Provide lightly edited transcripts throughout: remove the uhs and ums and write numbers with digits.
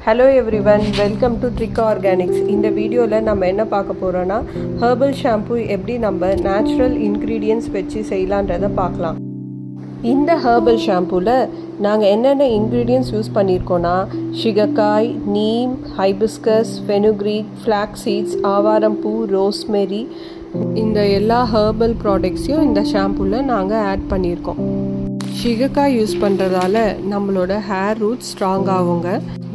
Hello everyone, welcome to trick organics. இந்த வீடியோவில் நம்ம என்ன பார்க்க போகிறோன்னா ஹெர்பல் ஷாம்பு எப்படி நம்ம நேச்சுரல் இன்க்ரீடியன்ட்ஸ் வச்சு செய்யலான்றதை பார்க்கலாம். இந்த ஹெர்பல் ஷாம்புவில் நாங்கள் என்னென்ன இன்க்ரீடியன்ட்ஸ் யூஸ் பண்ணியிருக்கோன்னா shikakai, neem, hibiscus, fenugreek, flax seeds, ஆவாரம்பூ, ரோஸ்மெரி, இந்த எல்லா ஹெர்பல் ப்ராடக்ட்ஸையும் இந்த ஷாம்புவில் நாங்கள் ஆட் பண்ணியிருக்கோம். சிகக்காய் யூஸ் பண்ணுறதால நம்மளோட ஹேர் ரூட் ஸ்ட்ராங் ஆகுங்க.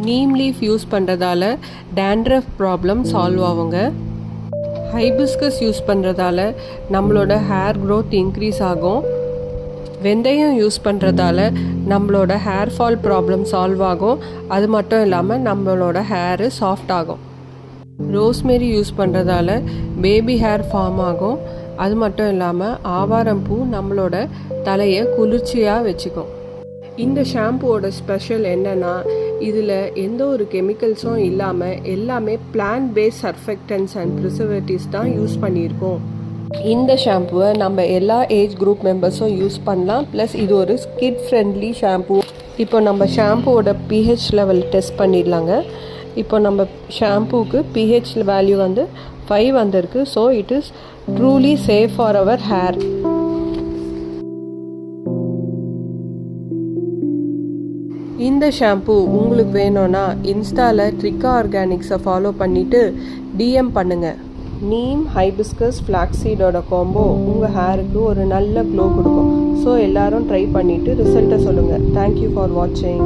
நீம் லீஃப் யூஸ் பண்ணுறதால டேண்ட்ரஃப் ப்ராப்ளம் சால்வ் ஆகுங்க. ஹைபிஸ்கஸ் யூஸ் பண்ணுறதால நம்மளோட ஹேர் க்ரோத் இன்க்ரீஸ் ஆகும். வெந்தயம் யூஸ் பண்ணுறதால நம்மளோட ஹேர் ஃபால் ப்ராப்ளம் சால்வ் ஆகும். அது மட்டும் இல்லாமல் நம்மளோட ஹேரு சாஃப்ட் ஆகும். ரோஸ்மெரி யூஸ் பண்ணுறதால பேபி ஹேர் ஃபார்ம் ஆகும். அது மட்டும் இல்லாமல் ஆவாரம்பூ நம்மளோட தலையை குளிர்ச்சியாக வச்சுக்கும். இந்த ஷாம்புவோட ஸ்பெஷல் என்னென்னா இதில் எந்த ஒரு கெமிக்கல்ஸும் இல்லாமல் எல்லாமே plant based surfactants and preservatives தான் யூஸ் பண்ணியிருக்கோம். இந்த ஷாம்புவை நம்ம எல்லா ஏஜ் குரூப் மெம்பர்ஸும் யூஸ் பண்ணலாம். ப்ளஸ் இது ஒரு கிட் ஃப்ரெண்ட்லி ஷாம்பு. இப்போ நம்ம ஷாம்புவோட pH லெவல் டெஸ்ட் பண்ணிடலாங்க. இப்போ நம்ம ஷாம்புக்கு pH வேல்யூ 5 வந்திருக்கு. So it is truly safe for our hair. இந்த ஷாம்பு உங்களுக்கு வேணும்னா இன்ஸ்டாவில் ட்ரிக் ஆர்கானிக்ஸை ஃபாலோ பண்ணிவிட்டு DM பண்ணுங்கள். நீம், ஹைபிஸ்கஸ், ஃப்ளாக்ஸீடோட காம்போ உங்கள் ஹேருக்கு ஒரு நல்ல க்ளோ கொடுக்கும். ஸோ எல்லோரும் ட்ரை பண்ணிவிட்டு ரிசல்ட்டை சொல்லுங்கள். தேங்க்யூ ஃபார் வாட்சிங்.